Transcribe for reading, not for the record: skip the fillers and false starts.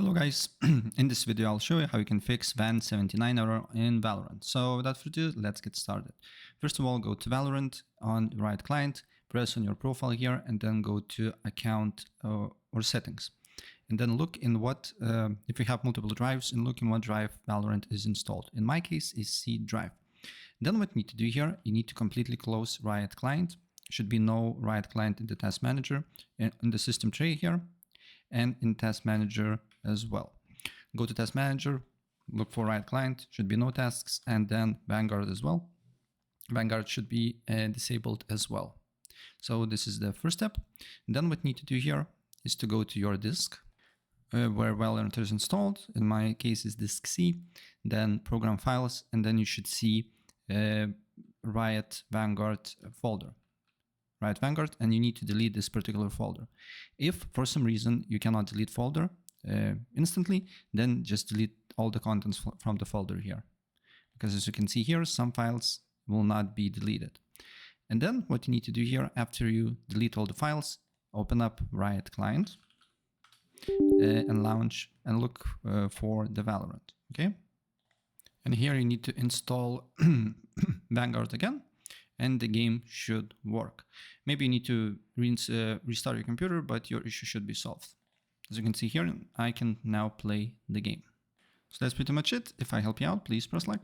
Hello guys, in this video I'll show you how you can fix VAN79 error in Valorant. So without further ado, let's get started. First of all, go to Valorant on right client, press on your profile here, and then go to account or settings. And then look in what, if you have multiple drives, and look in what drive Valorant is installed. In my case, is C drive. Then what you need to do here, you need to completely close Riot client. Should be no Riot client in the task manager, in the system tray here, and in task manager as well. Go to task manager, look for Riot client, should be no tasks, and then Vanguard as well. Vanguard should be disabled as well. So this is the first step. And then what you need to do here is to go to your disk where Valorant is installed. In my case is disk C, then program files, and then you should see Riot Vanguard folder. Riot Vanguard, and you need to delete this particular folder. If for some reason you cannot delete folder instantly, then just delete all the contents from the folder here. Because as you can see here, some files will not be deleted. And then what you need to do here, after you delete all the files, open up Riot client and launch and look for the Valorant, okay? And here you need to install Vanguard again, and the game should work. Maybe you need to restart your computer, but your issue should be solved. As you can see here, I can now play the game. So that's pretty much it. If I help you out, please press like.